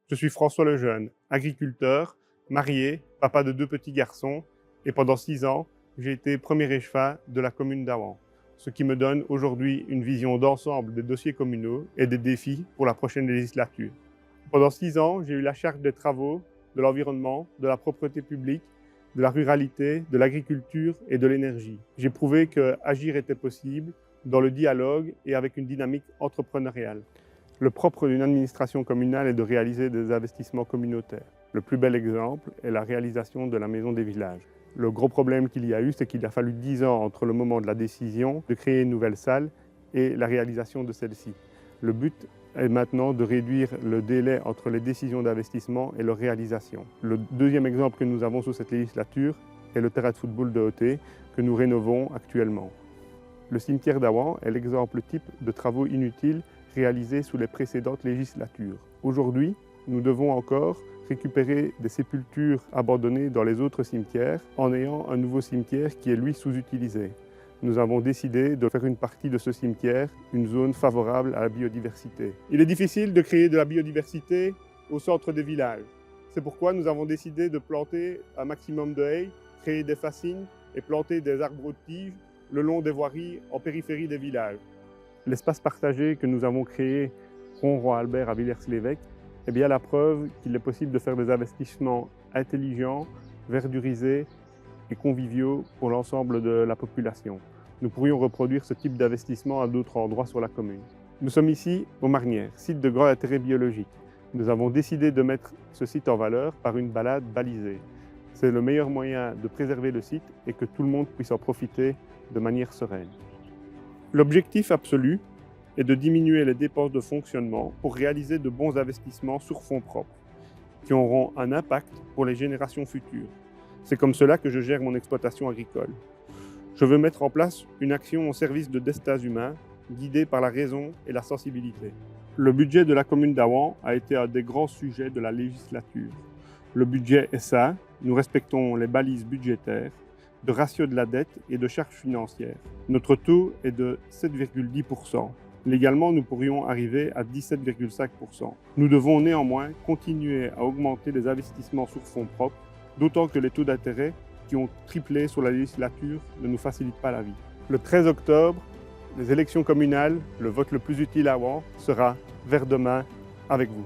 Je suis François Lejeune, agriculteur, marié, papa de 2 petits garçons et pendant 6 ans, j'ai été premier échevin de la commune d'Awan, ce qui me donne aujourd'hui une vision d'ensemble des dossiers communaux et des défis pour la prochaine législature. Pendant 6 ans, j'ai eu la charge des travaux, de l'environnement, de la propreté publique, de la ruralité, de l'agriculture et de l'énergie. J'ai prouvé qu'agir était possible dans le dialogue et avec une dynamique entrepreneuriale. Le propre d'une administration communale est de réaliser des investissements communautaires. Le plus bel exemple est la réalisation de la Maison des Villages. Le gros problème qu'il y a eu, c'est qu'il a fallu 10 ans entre le moment de la décision de créer une nouvelle salle et la réalisation de celle-ci. Le but est maintenant de réduire le délai entre les décisions d'investissement et leur réalisation. Le deuxième exemple que nous avons sous cette législature est le terrain de football de Hoté que nous rénovons actuellement. Le cimetière d'Awan est l'exemple type de travaux inutiles réalisés sous les précédentes législatures. Aujourd'hui, nous devons encore récupérer des sépultures abandonnées dans les autres cimetières en ayant un nouveau cimetière qui est lui sous-utilisé. Nous avons décidé de faire une partie de ce cimetière une zone favorable à la biodiversité. Il est difficile de créer de la biodiversité au centre des villages. C'est pourquoi nous avons décidé de planter un maximum de haies, créer des fascines et planter des arbres de tiges le long des voiries en périphérie des villages. L'espace partagé que nous avons créé Rond-Roi-Albert à Villers-l'Évêque est bien la preuve qu'il est possible de faire des investissements intelligents, verdurisés et conviviaux pour l'ensemble de la population. Nous pourrions reproduire ce type d'investissement à d'autres endroits sur la commune. Nous sommes ici aux Marnières, site de grand intérêt biologique. Nous avons décidé de mettre ce site en valeur par une balade balisée. C'est le meilleur moyen de préserver le site et que tout le monde puisse en profiter de manière sereine. L'objectif absolu est de diminuer les dépenses de fonctionnement pour réaliser de bons investissements sur fonds propres, qui auront un impact pour les générations futures. C'est comme cela que je gère mon exploitation agricole. Je veux mettre en place une action au service de destins humains, guidée par la raison et la sensibilité. Le budget de la commune d'Awan a été un des grands sujets de la législature. Le budget est sain, nous respectons les balises budgétaires, de ratio de la dette et de charges financières. Notre taux est de 7,10%. Légalement, nous pourrions arriver à 17,5%. Nous devons néanmoins continuer à augmenter les investissements sur fonds propres, d'autant que les taux d'intérêt qui ont triplé sur la législature ne nous facilitent pas la vie. Le 13 octobre, les élections communales, le vote le plus utile à Awan sera vers demain avec vous.